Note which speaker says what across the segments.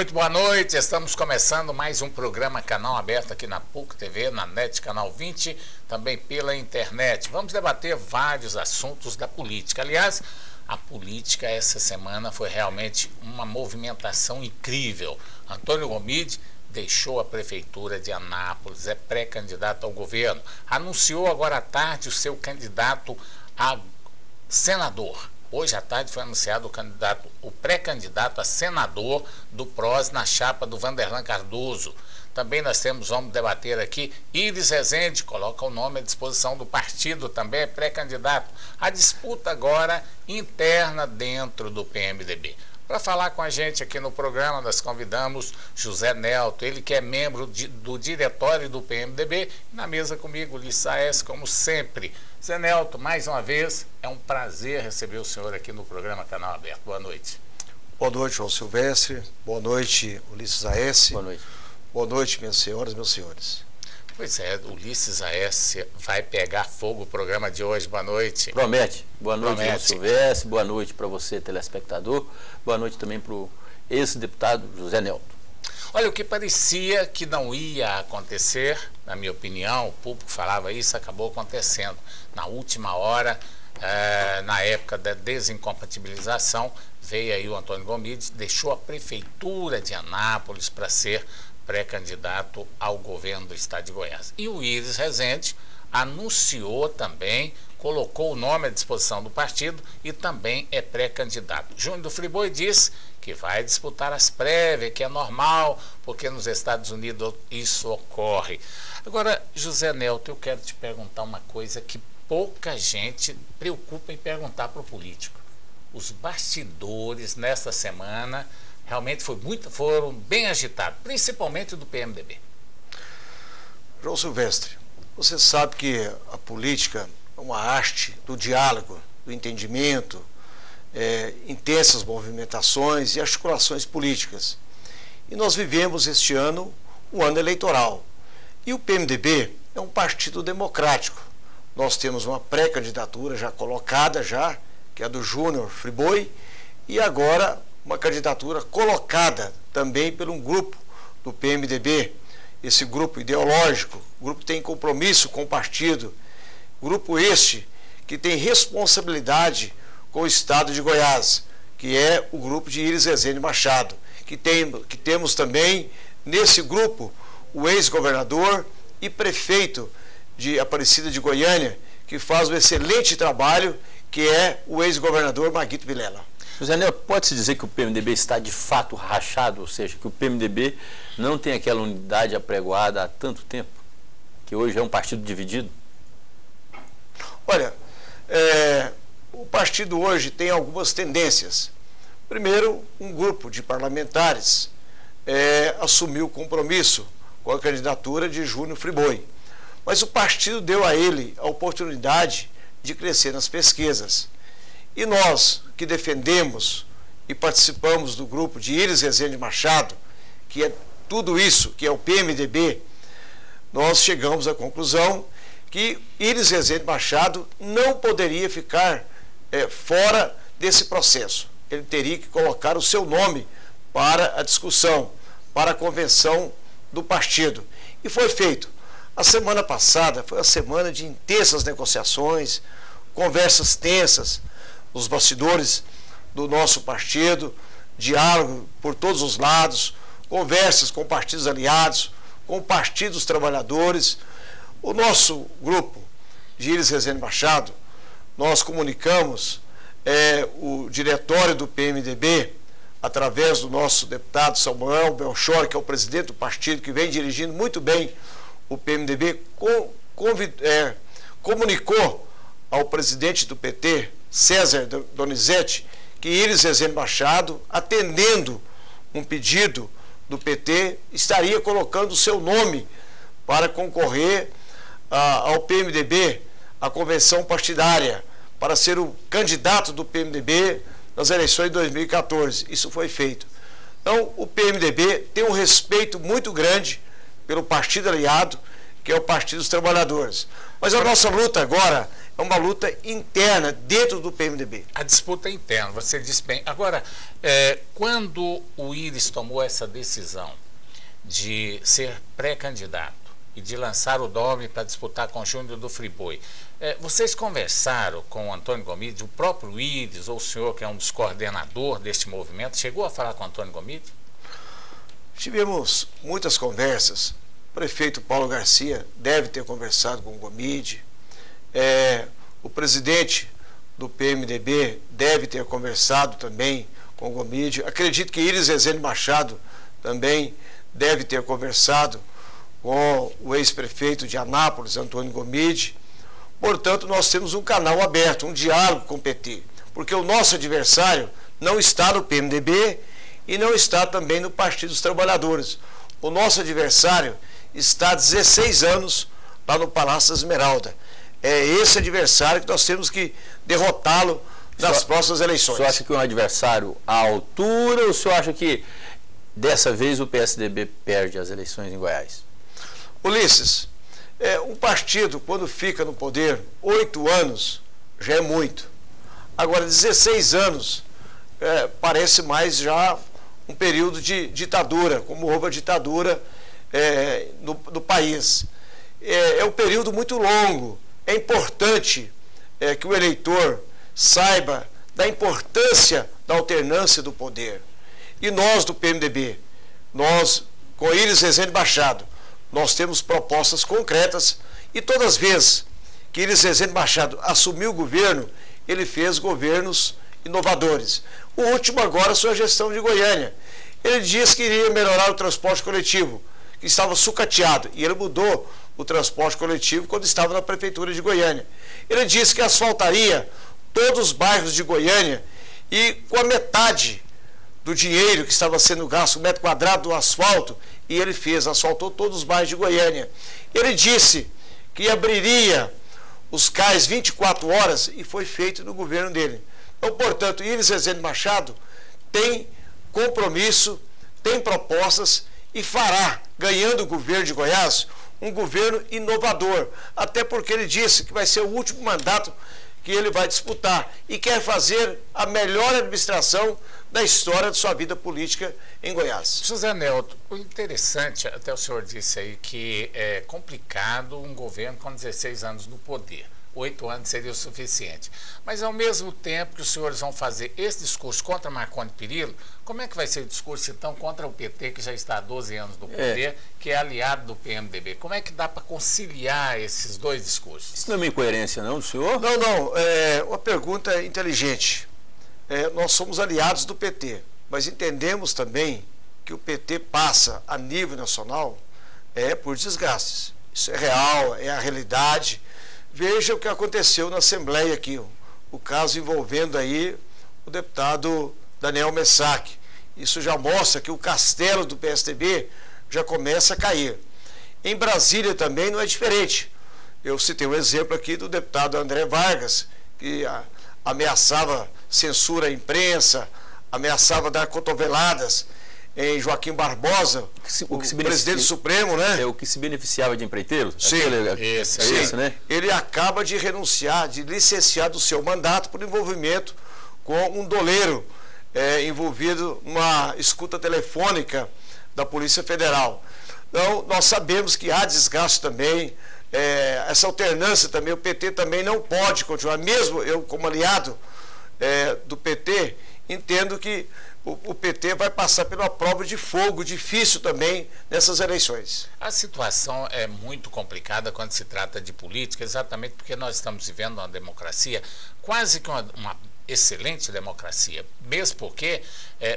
Speaker 1: Muito boa noite, estamos começando mais um programa Canal Aberto aqui na PUC TV, na NET Canal 20, também pela internet. Vamos debater vários assuntos da política. Aliás, a política essa semana foi realmente uma movimentação incrível. Antônio Gomide deixou a prefeitura de Anápolis, é pré-candidato ao governo. Anunciou agora à tarde o seu candidato a senador. Hoje à tarde foi anunciado o pré-candidato a senador do PROS na chapa do Vanderlan Cardoso. Também vamos debater aqui, Iris Rezende, coloca o nome à disposição do partido, também é pré-candidato. A disputa agora interna dentro do PMDB. Para falar com a gente aqui no programa, nós convidamos José Nelto, ele que é membro do diretório do PMDB, e na mesa comigo, Ulisses Aes, como sempre. Zé Nelto, mais uma vez, é um prazer receber o senhor aqui no programa Canal Aberto. Boa noite.
Speaker 2: Boa noite, João Silvestre. Boa noite, Ulisses Aes.
Speaker 3: Boa noite.
Speaker 2: Boa noite, minhas senhoras, meus senhores.
Speaker 1: Pois é, Ulisses Aes vai pegar fogo o programa de hoje. Boa noite.
Speaker 3: Promete. Boa noite, João Silvestre. Boa noite para você, telespectador. Boa noite também para o ex-deputado José Nelto.
Speaker 1: Olha, o que parecia que não ia acontecer, na minha opinião, o público falava isso, acabou acontecendo. Na última hora, na época da desincompatibilização, veio aí o Antônio Gomide, deixou a prefeitura de Anápolis para ser pré-candidato ao governo do estado de Goiás. E o Iris Rezende anunciou também, colocou o nome à disposição do partido e também é pré-candidato. Júnior do Friboi disse que vai disputar as prévias, que é normal, porque nos Estados Unidos isso ocorre. Agora, José Nelto, eu quero te perguntar uma coisa que pouca gente preocupa em perguntar para o político. Os bastidores nesta semana realmente foram bem agitados, principalmente do PMDB.
Speaker 2: João Silvestre, você sabe que a política é uma arte do diálogo, do entendimento, intensas movimentações e articulações políticas. E nós vivemos este ano um ano eleitoral. E o PMDB é um partido democrático. Nós temos uma pré-candidatura já colocada, que é a do Júnior Friboi, e agora uma candidatura colocada também por um grupo do PMDB, esse grupo ideológico, grupo que tem compromisso com o partido, grupo este que tem responsabilidade com o estado de Goiás, que é o grupo de Iris Rezende Machado, que temos também nesse grupo o ex-governador e prefeito de Aparecida de Goiânia, que faz um excelente trabalho, que é o ex-governador Maguito Vilela.
Speaker 3: José Nelto, pode-se dizer que o PMDB está de fato rachado, ou seja, que o PMDB não tem aquela unidade apregoada há tanto tempo, que hoje é um partido dividido?
Speaker 2: Olha, o partido hoje tem algumas tendências. Primeiro, um grupo de parlamentares assumiu o compromisso com a candidatura de Júnior Friboi, mas o partido deu a ele a oportunidade de crescer nas pesquisas. E nós, que defendemos e participamos do grupo de Iris Rezende Machado, que é tudo isso, que é o PMDB, nós chegamos à conclusão que Iris Rezende Machado não poderia ficar fora desse processo. Ele teria que colocar o seu nome para a discussão, para a convenção do partido. E foi feito. A semana passada foi uma semana de intensas negociações, conversas tensas, os bastidores do nosso partido, diálogo por todos os lados, conversas com partidos aliados, com partidos trabalhadores. O nosso grupo de Iris Rezende Machado, nós comunicamos o diretório do PMDB, através do nosso deputado Samuel Belchor, que é o presidente do partido, que vem dirigindo muito bem o PMDB, comunicou ao presidente do PT, César Donizete, que Iris Rezende Machado, atendendo um pedido do PT, estaria colocando o seu nome para concorrer ao PMDB, à convenção partidária, para ser o candidato do PMDB nas eleições de 2014. Isso foi feito. Então, o PMDB tem um respeito muito grande pelo partido aliado, que é o Partido dos Trabalhadores. Mas a nossa luta agora é uma luta interna dentro do PMDB.
Speaker 1: A disputa é interna, você disse bem. Agora, quando o Íris tomou essa decisão de ser pré-candidato e de lançar o nome para disputar com o Júnior do Friboi, vocês conversaram com o Antônio Gomide, o próprio Íris, ou o senhor que é um dos coordenadores deste movimento, chegou a falar com o Antônio Gomide?
Speaker 2: Tivemos muitas conversas. O prefeito Paulo Garcia deve ter conversado com o Gomide. O presidente do PMDB deve ter conversado também com o Gomide. Acredito que Íris Rezende Machado também deve ter conversado com o ex-prefeito de Anápolis, Antônio Gomide. Portanto, nós temos um canal aberto, um diálogo com o PT, porque o nosso adversário não está no PMDB e não está também no Partido dos Trabalhadores. O nosso adversário está há 16 anos lá no Palácio da Esmeralda. É esse adversário que nós temos que derrotá-lo nas próximas eleições.
Speaker 3: O senhor acha que é um adversário à altura ou o senhor acha que dessa vez o PSDB perde as eleições em Goiás?
Speaker 2: Ulisses, um partido, quando fica no poder 8 anos, já é muito. Agora, 16 anos parece mais já um período de ditadura, como houve a ditadura no país. É um período muito longo. É importante que o eleitor saiba da importância da alternância do poder. E nós do PMDB, nós, com Íris Rezende Machado, nós temos propostas concretas e todas as vezes que Íris Rezende Machado assumiu o governo, ele fez governos inovadores. O último agora, sua gestão de Goiânia. Ele disse que iria melhorar o transporte coletivo, que estava sucateado, e ele mudou o transporte coletivo quando estava na prefeitura de Goiânia. Ele disse que asfaltaria todos os bairros de Goiânia e com a metade do dinheiro que estava sendo gasto, 1 metro quadrado do asfalto, e ele asfaltou todos os bairros de Goiânia. Ele disse que abriria os cais 24 horas e foi feito no governo dele. Então, portanto, Íris Rezende Machado tem compromisso, tem propostas e fará, ganhando o governo de Goiás, um governo inovador, até porque ele disse que vai ser o último mandato que ele vai disputar e quer fazer a melhor administração da história de sua vida política em Goiás.
Speaker 1: José Nelto, o interessante, até o senhor disse aí que é complicado um governo com 16 anos no poder. 8 anos seria o suficiente. Mas, ao mesmo tempo que os senhores vão fazer esse discurso contra Marconi Perillo, como é que vai ser o discurso, então, contra o PT, que já está há 12 anos no poder, que é aliado do PMDB? Como é que dá para conciliar esses dois discursos?
Speaker 3: Isso não é uma incoerência, não, do senhor?
Speaker 2: Não. É uma pergunta inteligente. Nós somos aliados do PT, mas entendemos também que o PT passa, a nível nacional, por desgastes. Isso é real, é a realidade. Veja o que aconteceu na Assembleia aqui, o caso envolvendo aí o deputado Daniel Messac. Isso já mostra que o castelo do PSDB já começa a cair. Em Brasília também não é diferente. Eu citei um exemplo aqui do deputado André Vargas, que ameaçava censura à imprensa, ameaçava dar cotoveladas em Joaquim Barbosa, o presidente supremo, né?
Speaker 3: É o que se beneficiava de empreiteiro?
Speaker 2: Sim.
Speaker 3: Isso, né?
Speaker 2: Ele acaba de renunciar, de licenciar do seu mandato por envolvimento com um doleiro envolvido numa escuta telefônica da Polícia Federal. Então, nós sabemos que há desgaste também, essa alternância também, o PT também não pode continuar, mesmo eu como aliado do PT, entendo que o PT vai passar pela prova de fogo difícil também nessas eleições.
Speaker 1: A situação é muito complicada quando se trata de política, exatamente porque nós estamos vivendo uma democracia, quase que uma excelente democracia, mesmo porque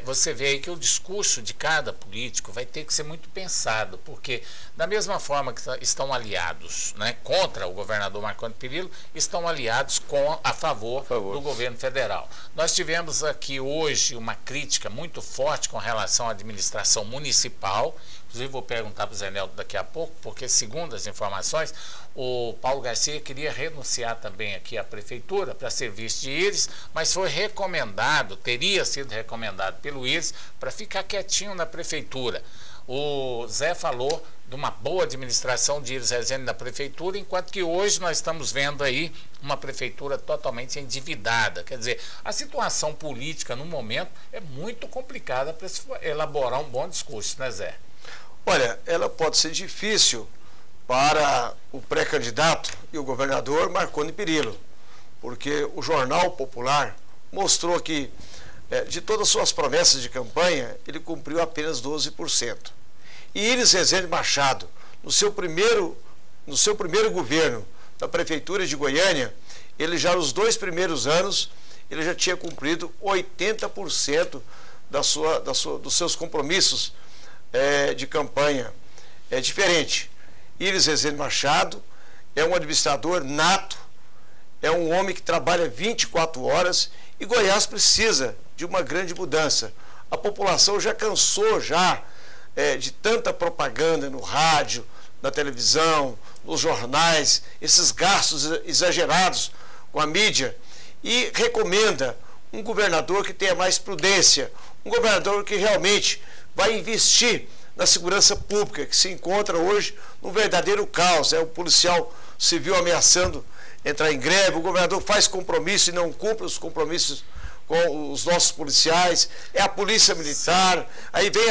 Speaker 1: você vê aí que o discurso de cada político vai ter que ser muito pensado, porque da mesma forma que estão aliados, né, contra o governador Marconi Perillo, estão aliados a favor do governo federal. Nós tivemos aqui hoje uma crítica muito forte com relação à administração municipal. Inclusive vou perguntar para o Zé Nelto daqui a pouco, porque segundo as informações, o Paulo Garcia queria renunciar também aqui à prefeitura para serviço de Íris, mas foi recomendado, teria sido recomendado pelo Íris, para ficar quietinho na prefeitura. O Zé falou de uma boa administração de Iris Rezende na prefeitura, enquanto que hoje nós estamos vendo aí uma prefeitura totalmente endividada. Quer dizer, a situação política no momento é muito complicada para se elaborar um bom discurso, né, Zé?
Speaker 2: Olha, ela pode ser difícil para o pré-candidato e o governador Marconi Perillo, porque o Jornal Popular mostrou que, de todas as suas promessas de campanha, ele cumpriu apenas 12%. E Iris Rezende Machado, no seu primeiro governo da Prefeitura de Goiânia, ele já nos 2 primeiros anos, ele já tinha cumprido 80% dos seus compromissos de campanha. É diferente. Iris Rezende Machado é um administrador nato, é um homem que trabalha 24 horas e Goiás precisa de uma grande mudança. A população já cansou de tanta propaganda no rádio, na televisão, nos jornais, esses gastos exagerados com a mídia, e recomenda um governador que tenha mais prudência, um governador que realmente vai investir na segurança pública, que se encontra hoje num verdadeiro caos. O policial civil ameaçando entrar em greve, o governador faz compromisso e não cumpre os compromissos com os nossos policiais, é a polícia militar, aí vem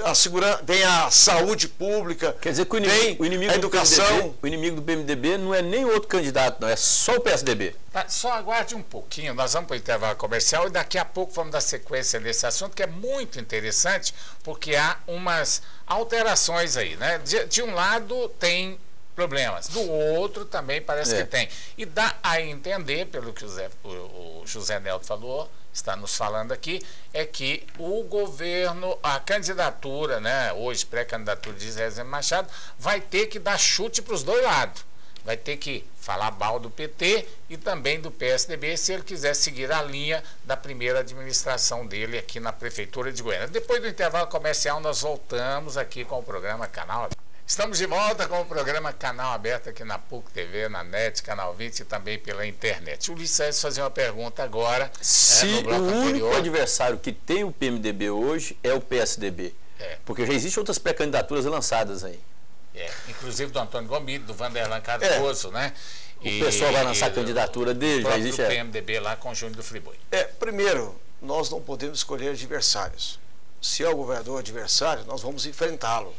Speaker 2: a segurança, vem a saúde pública.
Speaker 3: Quer dizer que o inimigo
Speaker 2: a educação.
Speaker 3: O inimigo do PMDB não é nem outro candidato, não, é só o PSDB.
Speaker 1: Só aguarde um pouquinho, nós vamos para o intervalo comercial e daqui a pouco vamos dar sequência nesse assunto, que é muito interessante, porque há umas alterações aí, né? De um lado tem problemas, do outro também parece que tem. E dá a entender, pelo que o José Nelto falou, está nos falando aqui, é que o governo, a candidatura, né, hoje pré-candidatura de Rezende Machado, vai ter que dar chute para os dois lados. Vai ter que falar mal do PT e também do PSDB, se ele quiser seguir a linha da primeira administração dele aqui na Prefeitura de Goiânia. Depois do intervalo comercial, nós voltamos aqui com o programa Canal Aberto. Estamos de volta com o programa Canal Aberto aqui na PUC TV, na NET, Canal 20 e também pela internet. O Ulisses fazer uma pergunta agora.
Speaker 3: Se o único adversário que tem o PMDB hoje é o PSDB. Porque já existem outras pré-candidaturas lançadas aí.
Speaker 1: Inclusive do Antônio Gomide, do Vanderlan Cardoso, né?
Speaker 3: O pessoal vai lançar a candidatura dele, já existe.
Speaker 1: O PMDB lá com o Júnior do Friboi.
Speaker 2: Primeiro, nós não podemos escolher adversários. Se é o governador adversário, nós vamos enfrentá-lo.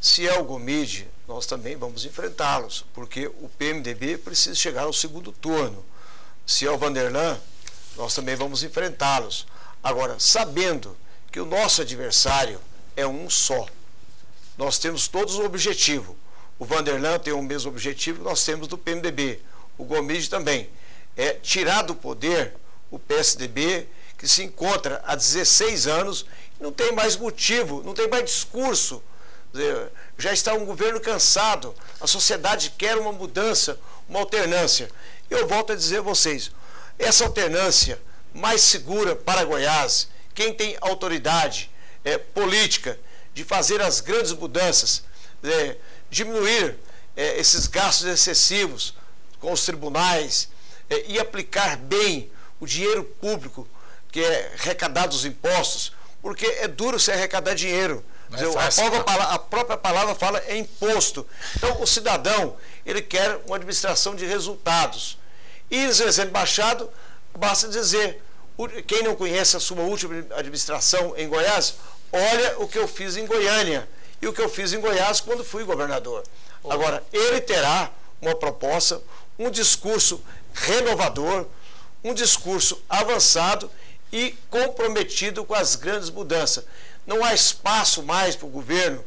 Speaker 2: Se é o Gomide, nós também vamos enfrentá-los, porque o PMDB precisa chegar ao segundo turno. Se é o Vanderlan, nós também vamos enfrentá-los. Agora, sabendo que o nosso adversário é um só, nós temos todos um objetivo. O Vanderlan tem o mesmo objetivo que nós temos do PMDB. O Gomide também. É tirar do poder o PSDB, que se encontra há 16 anos, e não tem mais motivo, não tem mais discurso. Já está um governo cansado, a sociedade quer uma mudança, uma alternância. Eu volto a dizer a vocês, essa alternância mais segura para Goiás, quem tem autoridade política de fazer as grandes mudanças, diminuir esses gastos excessivos com os tribunais e aplicar bem o dinheiro público que é arrecadado dos impostos, porque é duro se arrecadar dinheiro. A própria palavra fala é imposto. Então, o cidadão, ele quer uma administração de resultados. E Iris Rezende Machado, basta dizer, quem não conhece a sua última administração em Goiás, olha o que eu fiz em Goiânia e o que eu fiz em Goiás quando fui governador. Agora, ele terá uma proposta, um discurso renovador, um discurso avançado e comprometido com as grandes mudanças. Não há espaço mais para o governo,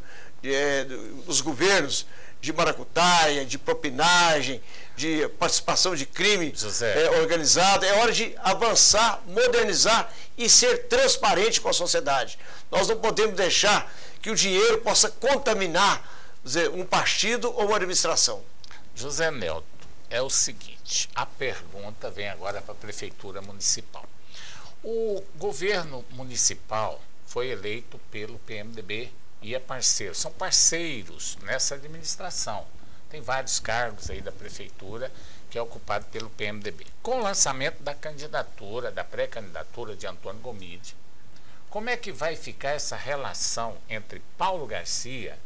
Speaker 2: os governos de maracutaia, de propinagem, de participação de crime organizado. É hora de avançar, modernizar e ser transparente com a sociedade. Nós não podemos deixar que o dinheiro possa contaminar um partido ou uma administração.
Speaker 1: José Nelto, é o seguinte, a pergunta vem agora para a Prefeitura Municipal. O governo municipal foi eleito pelo PMDB e é parceiro. São parceiros nessa administração. Tem vários cargos aí da prefeitura que é ocupado pelo PMDB. Com o lançamento da candidatura, da pré-candidatura de Antônio Gomide, como é que vai ficar essa relação entre Paulo Garcia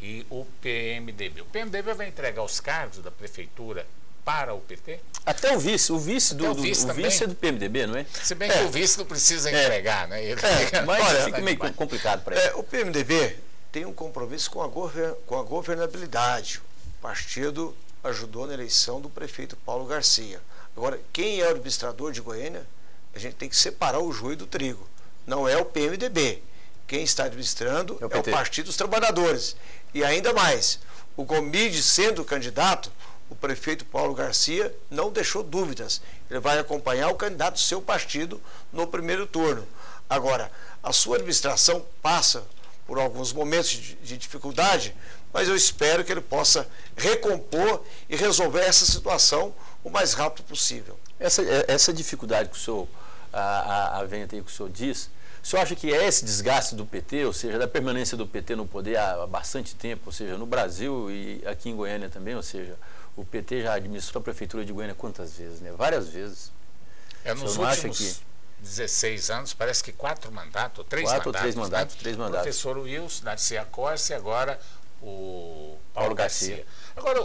Speaker 1: e o PMDB? O PMDB vai entregar os cargos da prefeitura para o PT?
Speaker 3: Até o vice do vice é do PMDB, não é?
Speaker 1: Se bem que o vice não precisa entregar, né? Ele
Speaker 3: mas olha, fica meio complicado para ele.
Speaker 2: O PMDB tem um compromisso com a governabilidade. O partido ajudou na eleição do prefeito Paulo Garcia. Agora, quem é o administrador de Goiânia, a gente tem que separar o joio do trigo. Não é o PMDB. Quem está administrando é o Partido dos Trabalhadores. E ainda mais, o Gomide sendo candidato, o prefeito Paulo Garcia não deixou dúvidas. Ele vai acompanhar o candidato do seu partido no primeiro turno. Agora, a sua administração passa por alguns momentos de dificuldade, mas eu espero que ele possa recompor e resolver essa situação o mais rápido possível.
Speaker 3: Essa dificuldade que o senhor, a venda aí que o senhor diz, o senhor acha que é esse desgaste do PT, ou seja, da permanência do PT no poder há bastante tempo, ou seja, no Brasil e aqui em Goiânia também, ou seja, o PT já administrou a prefeitura de Goiânia quantas vezes, né? Várias vezes.
Speaker 1: Nos últimos 16 anos, parece que 4 mandatos, 3 mandatos.
Speaker 3: Três mandatos.
Speaker 1: O professor Wilson, Darcia Corse e agora o Paulo Garcia. Agora,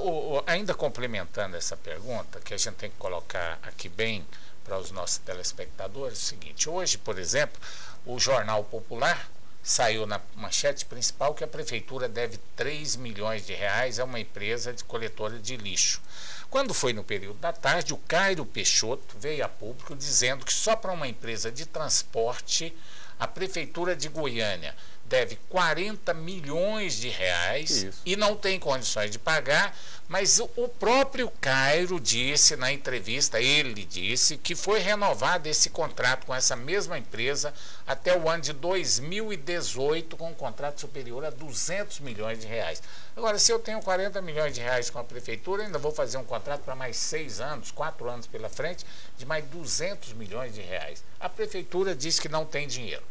Speaker 1: ainda complementando essa pergunta, que a gente tem que colocar aqui bem para os nossos telespectadores, é o seguinte: hoje, por exemplo, o Jornal Popular saiu na manchete principal que a prefeitura deve 3 milhões de reais a uma empresa de coletora de lixo. Quando foi no período da tarde, o Cairo Peixoto veio a público dizendo que só para uma empresa de transporte a prefeitura de Goiânia deve 40 milhões de reais e não tem condições de pagar, mas o próprio Cairo disse na entrevista, ele disse que foi renovado esse contrato com essa mesma empresa até o ano de 2018 com um contrato superior a 200 milhões de reais. Agora, se eu tenho 40 milhões de reais com a prefeitura, ainda vou fazer um contrato para mais 6 anos, 4 anos pela frente, de mais 200 milhões de reais. A prefeitura diz que não tem dinheiro.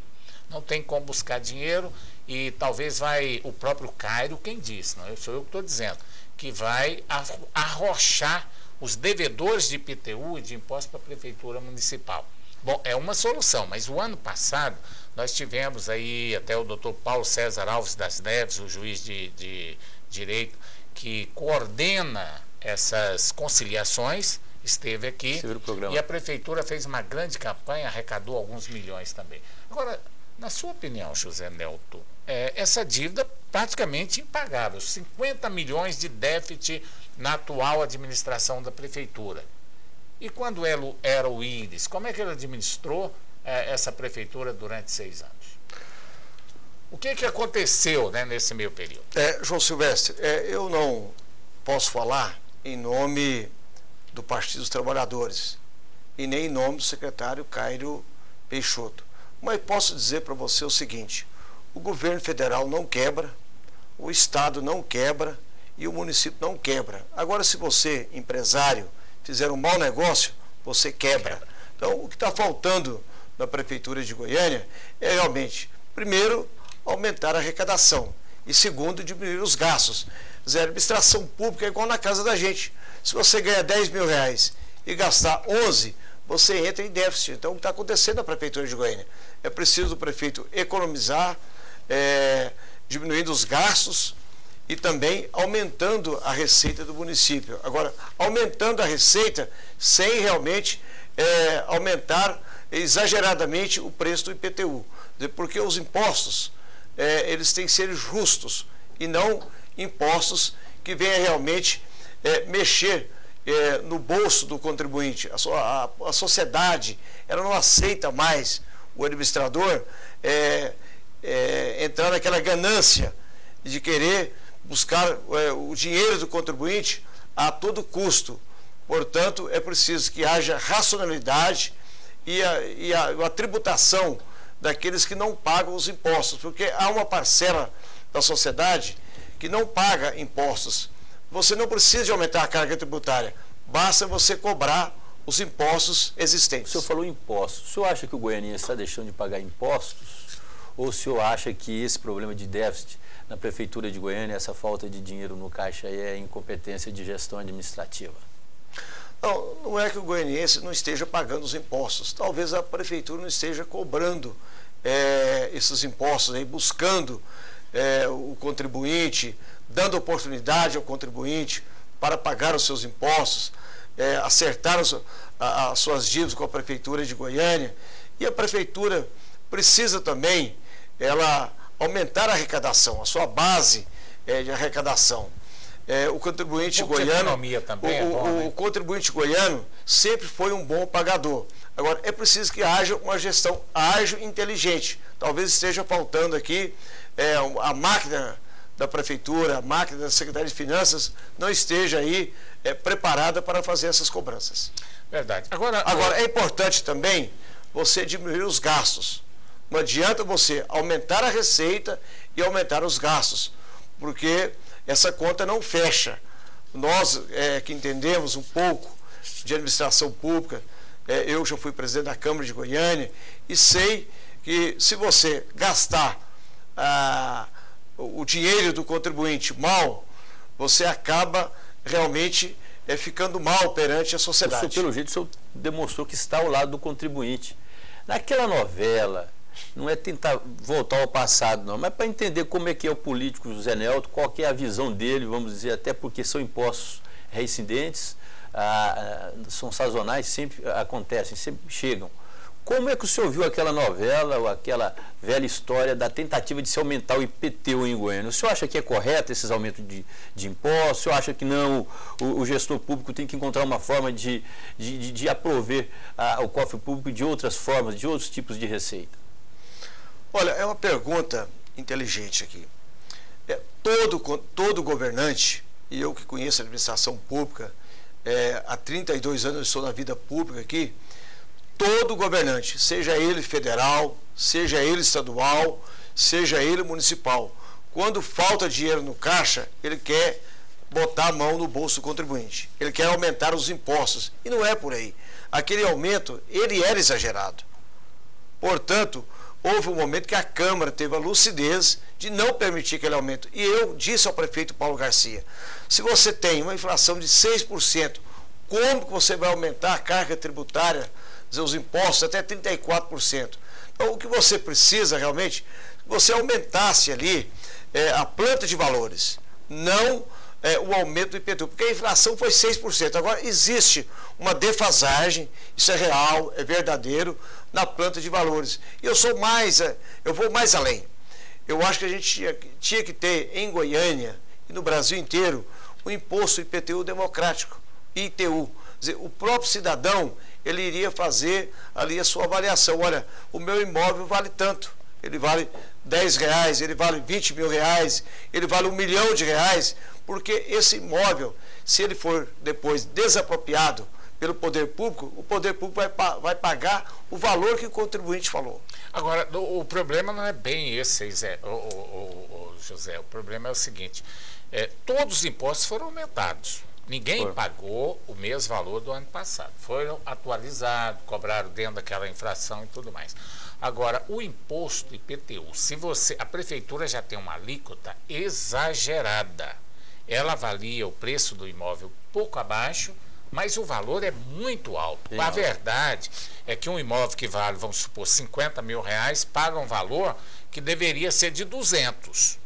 Speaker 1: Não tem como buscar dinheiro e talvez o próprio Cairo, quem disse, não sou eu que estou dizendo, que vai arrochar os devedores de IPTU e de impostos para a prefeitura municipal. Bom, é uma solução, mas o ano passado nós tivemos aí até o doutor Paulo César Alves das Neves, o juiz de direito, que coordena essas conciliações, esteve aqui e a prefeitura fez uma grande campanha, arrecadou alguns milhões também. Agora, na sua opinião, José Nelton, essa dívida praticamente impagável, 50 milhões de déficit na atual administração da prefeitura. E quando era o Íris, como é que ele administrou essa prefeitura durante 6 anos? O que aconteceu, né, nesse meio período?
Speaker 2: João Silvestre, eu não posso falar em nome do Partido dos Trabalhadores e nem em nome do secretário Cairo Peixoto. Mas posso dizer para você o seguinte: o governo federal não quebra, o estado não quebra e o município não quebra. Agora, se você, empresário, fizer um mau negócio, você quebra. Então, o que está faltando na prefeitura de Goiânia é realmente, primeiro, aumentar a arrecadação e segundo, diminuir os gastos. A administração pública é igual na casa da gente. Se você ganha 10 mil reais e gastar 11, você entra em déficit. Então, o que está acontecendo na prefeitura de Goiânia? É preciso o prefeito economizar, diminuindo os gastos e também aumentando a receita do município. Agora, aumentando a receita sem realmente aumentar exageradamente o preço do IPTU. Porque os impostos, eles têm que ser justos e não impostos que venham realmente mexer no bolso do contribuinte. A sociedade, ela não aceita mais o administrador entrar naquela ganância de querer buscar o dinheiro do contribuinte a todo custo. Portanto, é preciso que haja racionalidade e a tributação daqueles que não pagam os impostos, porque há uma parcela da sociedade que não paga impostos. Você não precisa de aumentar a carga tributária, basta você cobrar os impostos existentes.
Speaker 3: O senhor falou impostos. O senhor acha que o goianiense está deixando de pagar impostos? Ou o senhor acha que esse problema de déficit na prefeitura de Goiânia, essa falta de dinheiro no caixa aí é incompetência de gestão administrativa?
Speaker 2: Não é que o goianiense não esteja pagando os impostos. Talvez a prefeitura não esteja cobrando esses impostos aí, buscando o contribuinte, dando oportunidade ao contribuinte para pagar os seus impostos, acertar as suas dívidas com a Prefeitura de Goiânia. E a Prefeitura precisa também aumentar a arrecadação, a sua base de arrecadação. O contribuinte goiano, o contribuinte goiano sempre foi um bom pagador. Agora, é preciso que haja uma gestão ágil e inteligente. Talvez esteja faltando aqui a máquina da Prefeitura, a máquina da Secretaria de Finanças não esteja aí preparada para fazer essas cobranças.
Speaker 1: Verdade.
Speaker 2: Agora, é importante também você diminuir os gastos. Não adianta você aumentar a receita e aumentar os gastos, porque essa conta não fecha. Nós que entendemos um pouco de administração pública, eu já fui presidente da Câmara de Goiânia e sei que se você gastar o dinheiro do contribuinte mal, você acaba realmente ficando mal perante a sociedade.
Speaker 3: Pelo jeito, o senhor demonstrou que está ao lado do contribuinte. Naquela novela, não é tentar voltar ao passado, não, mas para entender como é que é o político José Nelto, qual que é a visão dele, vamos dizer, até porque são impostos reincidentes, são sazonais, sempre acontecem, sempre chegam. Como é que o senhor viu aquela novela, ou aquela velha história da tentativa de se aumentar o IPTU em Goiânia? O senhor acha que é correto esses aumentos de impostos? O senhor acha que não, o gestor público tem que encontrar uma forma de aprover o cofre público de outras formas, de outros tipos de receita?
Speaker 2: Olha, é uma pergunta inteligente aqui. Todo governante, e eu que conheço a administração pública, há 32 anos eu estou na vida pública aqui, todo governante, seja ele federal, seja ele estadual, seja ele municipal, quando falta dinheiro no caixa, ele quer botar a mão no bolso do contribuinte. Ele quer aumentar os impostos. E não é por aí. Aquele aumento, ele era exagerado. Portanto, houve um momento que a Câmara teve a lucidez de não permitir aquele aumento. E eu disse ao prefeito Paulo Garcia, se você tem uma inflação de 6%, como que você vai aumentar a carga tributária, os impostos, até 34%? Então, o que você precisa realmente, você aumentasse ali a planta de valores, não o aumento do IPTU, porque a inflação foi 6%. Agora, existe uma defasagem, isso é real, é verdadeiro, na planta de valores. E eu vou mais além. Eu acho que a gente tinha que ter em Goiânia e no Brasil inteiro um imposto IPTU democrático, ITU. Quer dizer, o próprio cidadão, ele iria fazer ali a sua avaliação. Olha, o meu imóvel vale tanto, ele vale R$10, ele vale R$20 mil, ele vale R$1 milhão, porque esse imóvel, se ele for depois desapropriado pelo poder público, o poder público vai pagar o valor que o contribuinte falou.
Speaker 1: Agora, o problema não é bem esse, José, o problema é o seguinte, todos os impostos foram aumentados. Ninguém pagou o mesmo valor do ano passado. Foram atualizados, cobraram dentro daquela inflação e tudo mais. Agora, o imposto IPTU, a prefeitura já tem uma alíquota exagerada. Ela avalia o preço do imóvel pouco abaixo, mas o valor é muito alto. A verdade é que um imóvel que vale, vamos supor, R$50 mil, paga um valor que deveria ser de 200.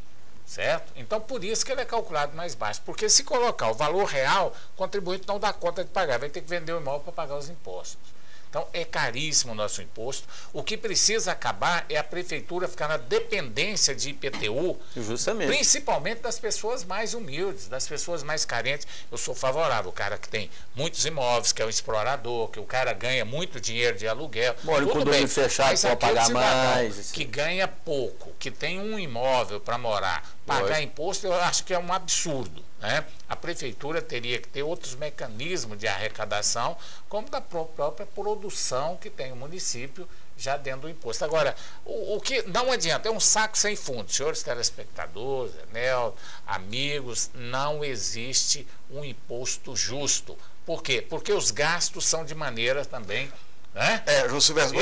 Speaker 1: Certo? Então, por isso que ele é calculado mais baixo. Porque se colocar o valor real, o contribuinte não dá conta de pagar. Vai ter que vender o imóvel para pagar os impostos. Então, é caríssimo o nosso imposto. O que precisa acabar é a prefeitura ficar na dependência de IPTU,
Speaker 3: justamente,
Speaker 1: principalmente das pessoas mais humildes, das pessoas mais carentes. Eu sou favorável. O cara que tem muitos imóveis, que é um explorador, que o cara ganha muito dinheiro de aluguel.
Speaker 3: Mora em condomínio fechado, pode pagar mais. Assim.
Speaker 1: Que ganha pouco, que tem um imóvel para morar, pagar imposto, eu acho que é um absurdo. Né? A prefeitura teria que ter outros mecanismos de arrecadação, como da própria produção que tem o município já dentro do imposto. Agora, o que não adianta, é um saco sem fundo. Senhores telespectadores, amigos, não existe um imposto justo. Por quê? Porque os gastos são de maneira também... Né?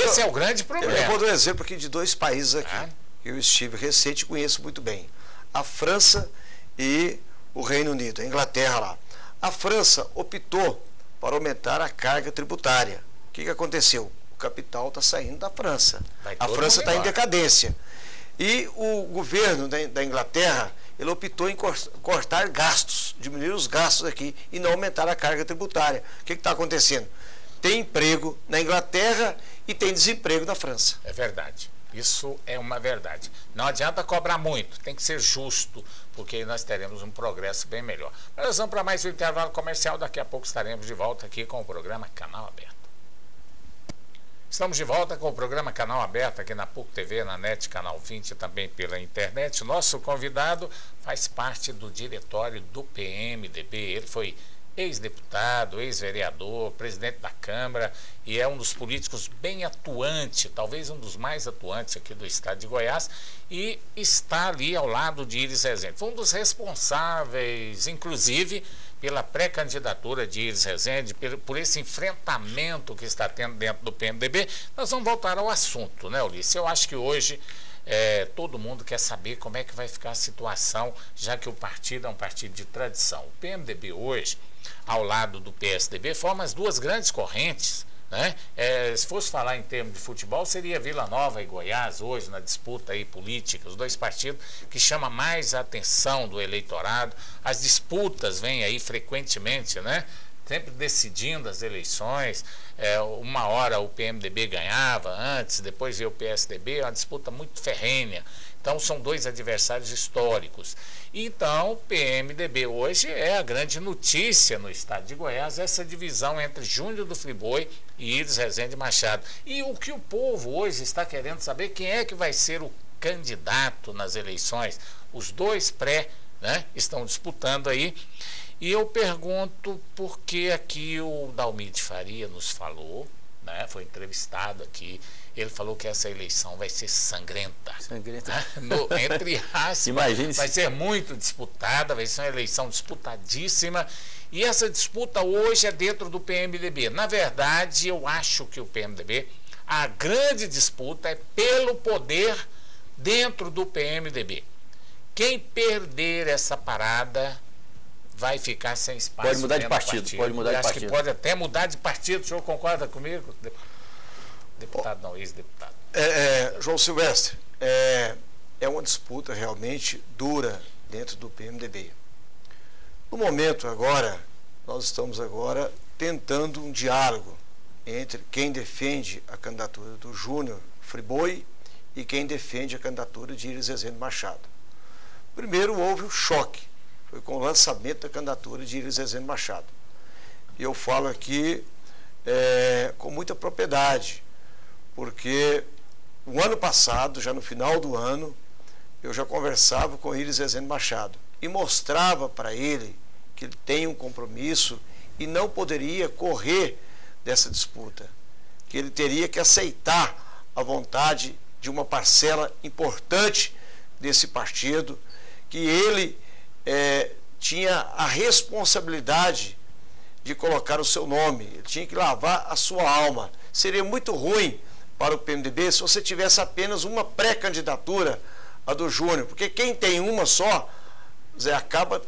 Speaker 1: Esse é o grande problema.
Speaker 2: Eu vou dar um exemplo aqui de dois países aqui. Eu estive recente e conheço muito bem. A França e o Reino Unido, a Inglaterra lá. A França optou para aumentar a carga tributária. O que aconteceu? capital está saindo da França. A
Speaker 1: todo
Speaker 2: França
Speaker 1: mundo
Speaker 2: está em
Speaker 1: embora.
Speaker 2: decadência. E o governo da Inglaterra, ele optou em cortar gastos, diminuir os gastos aqui e não aumentar a carga tributária. O que está acontecendo? Tem emprego na Inglaterra e tem desemprego na França.
Speaker 1: É verdade. Isso é uma verdade. Não adianta cobrar muito, tem que ser justo, porque aí nós teremos um progresso bem melhor. Mas nós vamos para mais um intervalo comercial, daqui a pouco estaremos de volta aqui com o programa Canal Aberto. Estamos de volta com o programa Canal Aberto aqui na PUC TV, na NET Canal 20 e também pela internet. Nosso convidado faz parte do diretório do PMDB. Ele foi ex-deputado, ex-vereador, presidente da Câmara e é um dos políticos bem atuante, talvez um dos mais atuantes aqui do estado de Goiás, e está ali ao lado de Iris Rezende. Foi um dos responsáveis, inclusive, pela pré-candidatura de Iris Rezende, por esse enfrentamento que está tendo dentro do PMDB. Nós vamos voltar ao assunto, né, Ulisses? Eu acho que hoje todo mundo quer saber como é que vai ficar a situação, já que o partido é um partido de tradição. O PMDB hoje, ao lado do PSDB, forma as duas grandes correntes, né? Se fosse falar em termos de futebol, seria Vila Nova e Goiás hoje na disputa aí política, os dois partidos que chamam mais a atenção do eleitorado. As disputas vêm aí frequentemente, né? Sempre decidindo as eleições. Uma hora o PMDB ganhava antes, depois veio o PSDB, é uma disputa muito ferrenha. Então são dois adversários históricos. Então o PMDB hoje é a grande notícia no estado de Goiás, essa divisão entre Júnior do Friboi e Iris Rezende Machado. E o que o povo hoje está querendo saber, quem é que vai ser o candidato nas eleições. Os dois né, estão disputando aí. E eu pergunto por que aqui o Dalmir de Faria nos falou, né, foi entrevistado aqui, ele falou que essa eleição vai ser sangrenta.
Speaker 3: Sangrenta.
Speaker 1: Né? Entre aspas,
Speaker 3: Imagine
Speaker 1: vai ser muito disputada, vai ser uma eleição disputadíssima. E essa disputa hoje é dentro do PMDB. Na verdade, eu acho que o PMDB, a grande disputa é pelo poder dentro do PMDB. Quem perder essa parada vai ficar sem espaço.
Speaker 3: Pode mudar de partido. Pode mudar de partido.
Speaker 1: Acho que pode até mudar de partido. O senhor concorda comigo? Deputado não, ex-deputado.
Speaker 2: João Silvestre, é uma disputa realmente dura dentro do PMDB. No momento agora, nós estamos agora tentando um diálogo entre quem defende a candidatura do Júnior Friboi e quem defende a candidatura de Iris Rezende Machado. Primeiro houve um choque, foi com o lançamento da candidatura de Iris Rezende Machado. E eu falo aqui com muita propriedade, porque o ano passado, já no final do ano, eu já conversava com Iris Rezende Machado e mostrava para ele que ele tem um compromisso e não poderia correr dessa disputa, que ele teria que aceitar a vontade de uma parcela importante desse partido, que ele tinha a responsabilidade de colocar o seu nome, ele tinha que lavar a sua alma. Seria muito ruim para o PMDB se você tivesse apenas uma pré-candidatura, a do Júnior, porque quem tem uma só, acaba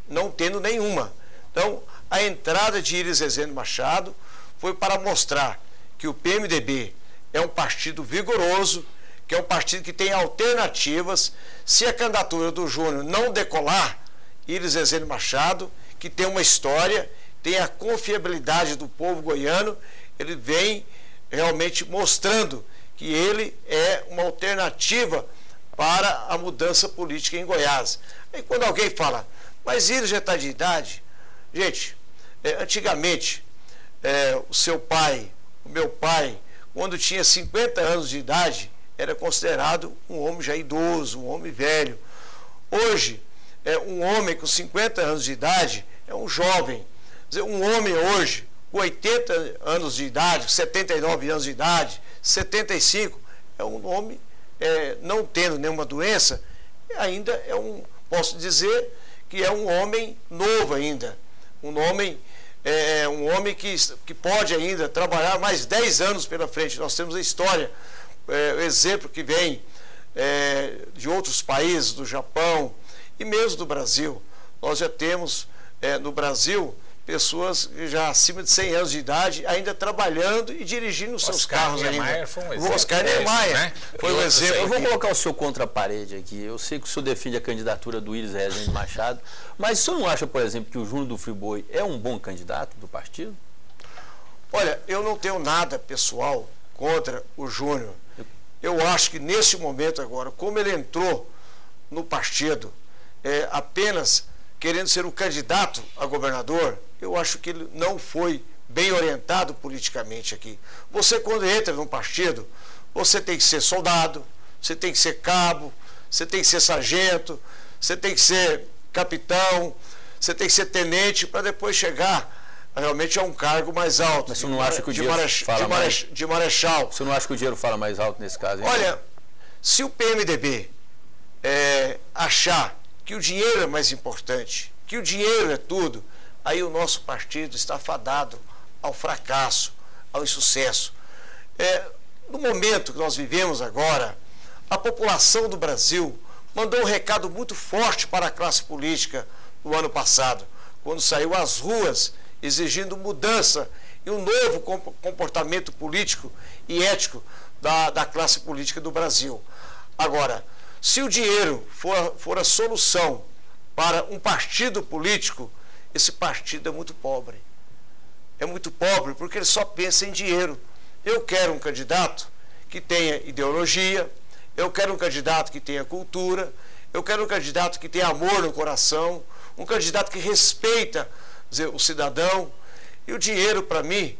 Speaker 2: não tendo nenhuma. Então, a entrada de Iris Rezende Machado foi para mostrar que o PMDB é um partido vigoroso, que é um partido que tem alternativas. Se a candidatura do Júnior não decolar, Iris Rezende Machado, que tem uma história, tem a confiabilidade do povo goiano, ele vem realmente mostrando que ele é uma alternativa para a mudança política em Goiás. E quando alguém fala, mas Iris já está de idade, gente, antigamente, o seu pai, o meu pai, quando tinha 50 anos de idade, era considerado um homem já idoso, um homem velho. Hoje, um homem com 50 anos de idade é um jovem. Quer dizer, um homem hoje, com 80 anos de idade, 79 anos de idade, 75, é um homem, não tendo nenhuma doença, ainda posso dizer que é um homem novo ainda. Um homem que pode ainda trabalhar mais 10 anos pela frente. Nós temos a história, o exemplo que vem de outros países, do Japão e mesmo do Brasil. Nós já temos no Brasil pessoas já acima de 100 anos de idade, ainda trabalhando e dirigindo os seus carros ainda.
Speaker 1: Foi um
Speaker 2: exemplo. O Oscar Niemeyer,
Speaker 1: né?
Speaker 2: Foi um exemplo.
Speaker 3: Eu vou colocar o senhor contra a parede aqui. Eu sei que o senhor defende a candidatura do Iris Rezende Machado, mas o senhor não acha, por exemplo, que o Júnior do Friboi é um bom candidato do partido?
Speaker 2: Olha, eu não tenho nada pessoal contra o Júnior. Eu acho que nesse momento agora, como ele entrou no partido apenas querendo ser o candidato a governador, eu acho que ele não foi bem orientado politicamente aqui. Você, quando entra num partido, você tem que ser soldado, você tem que ser cabo, você tem que ser sargento, você tem que ser capitão, você tem que ser tenente para depois chegar realmente a um cargo mais alto.
Speaker 3: Mas você não acha que o dinheiro fala mais?
Speaker 2: De marechal.
Speaker 3: Você não acha que o dinheiro fala mais alto nesse caso? Hein?
Speaker 2: Olha, se o PMDB achar que o dinheiro é mais importante, que o dinheiro é tudo, aí o nosso partido está fadado ao fracasso, ao insucesso. No momento que nós vivemos agora, a população do Brasil mandou um recado muito forte para a classe política no ano passado, quando saiu às ruas exigindo mudança e um novo comportamento político e ético da classe política do Brasil. Agora, se o dinheiro for a solução para um partido político, esse partido é muito pobre. É muito pobre porque ele só pensa em dinheiro. Eu quero um candidato que tenha ideologia, eu quero um candidato que tenha cultura, eu quero um candidato que tenha amor no coração, um candidato que respeita o cidadão. E o dinheiro, para mim,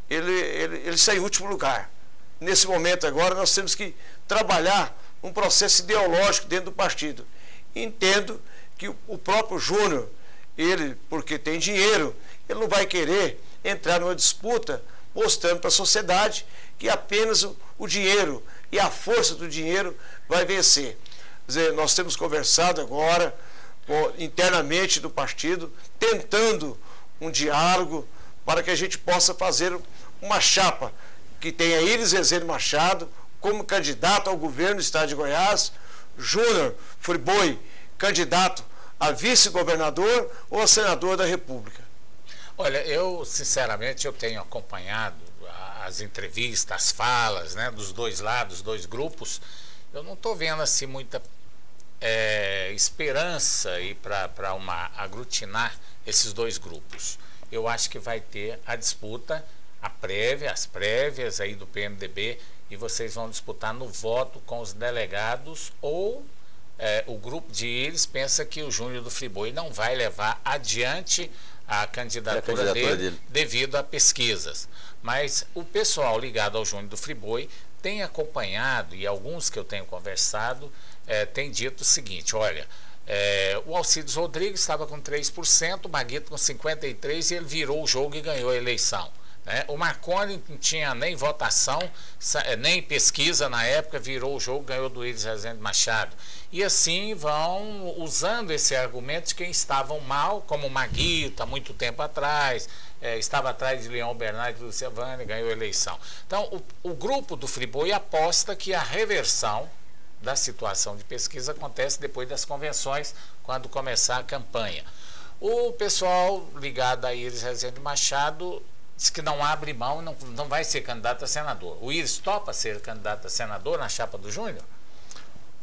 Speaker 2: ele está em último lugar. Nesse momento agora, nós temos que trabalhar um processo ideológico dentro do partido. Entendo que o próprio Júnior, ele, porque tem dinheiro, ele não vai querer entrar numa disputa mostrando para a sociedade que apenas o dinheiro e a força do dinheiro vai vencer. Quer dizer, nós temos conversado agora internamente do partido, tentando um diálogo para que a gente possa fazer uma chapa que tenha Iris Rezende Machado como candidato ao governo do estado de Goiás, Júnior Friboi candidato a vice-governador ou a senador da República.
Speaker 1: Olha, eu sinceramente eu tenho acompanhado as entrevistas, as falas, né, dos dois lados, dois grupos. Eu não estou vendo assim muita esperança aí para aglutinar esses dois grupos. Eu acho que vai ter a disputa, as prévias aí do PMDB, e vocês vão disputar no voto com os delegados, ou o grupo de Iris pensa que o Júnior do Friboi não vai levar adiante a candidatura dele devido a pesquisas. Mas o pessoal ligado ao Júnior do Friboi tem acompanhado, e alguns que eu tenho conversado têm dito o seguinte: olha, o Alcides Rodrigues estava com 3%, o Maguito com 53%, e ele virou o jogo e ganhou a eleição. O Marconi não tinha nem votação, nem pesquisa na época, virou o jogo, ganhou do Iris Rezende Machado. E assim vão usando esse argumento de quem estavam mal, como o Maguito, há muito tempo atrás, estava atrás de Leão Bernardes, Luciavani, ganhou a eleição. Então, o grupo do Friboi aposta que a reversão da situação de pesquisa acontece depois das convenções, quando começar a campanha. O pessoal ligado a Iris Rezende Machado diz que não abre mão e não vai ser candidato a senador. O Iris topa ser candidato a senador na chapa do Júnior?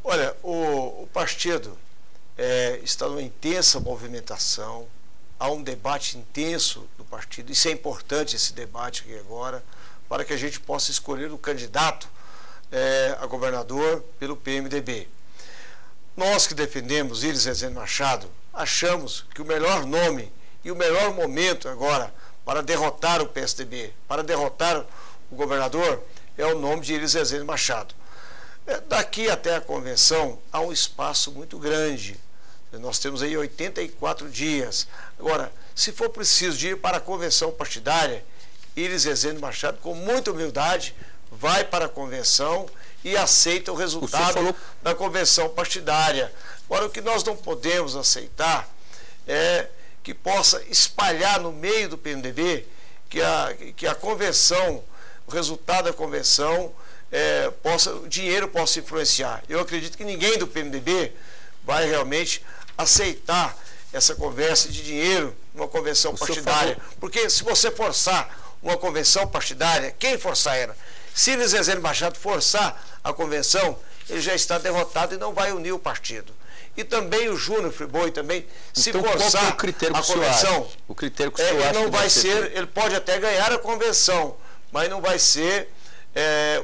Speaker 2: Olha, o partido está numa intensa movimentação, há um debate intenso do partido. Isso é importante, esse debate aqui agora, para que a gente possa escolher o candidato a governador pelo PMDB. Nós que defendemos Iris Rezende Machado, achamos que o melhor nome e o melhor momento agora para derrotar o PSDB, para derrotar o governador, é o nome de Iris Rezende Machado. Daqui até a convenção há um espaço muito grande. Nós temos aí 84 dias. Agora, se for preciso de ir para a convenção partidária, Iris Rezende Machado, com muita humildade, vai para a convenção e aceita o resultado da convenção partidária. Agora, o que nós não podemos aceitar é que possa espalhar no meio do PMDB que a convenção, o resultado da convenção, o dinheiro possa influenciar. Eu acredito que ninguém do PMDB vai realmente aceitar essa conversa de dinheiro numa convenção partidária. Porque se você forçar uma convenção partidária, quem forçar ela? Se Iris Rezende Machado forçar a convenção, ele já está derrotado e não vai unir o partido. E também o Júnior Friboi também, se
Speaker 3: então,
Speaker 2: forçar
Speaker 3: o critério
Speaker 2: a convenção,
Speaker 3: o critério que o senhor
Speaker 2: ele não vai ser, ele pode até ganhar a convenção, mas não vai ser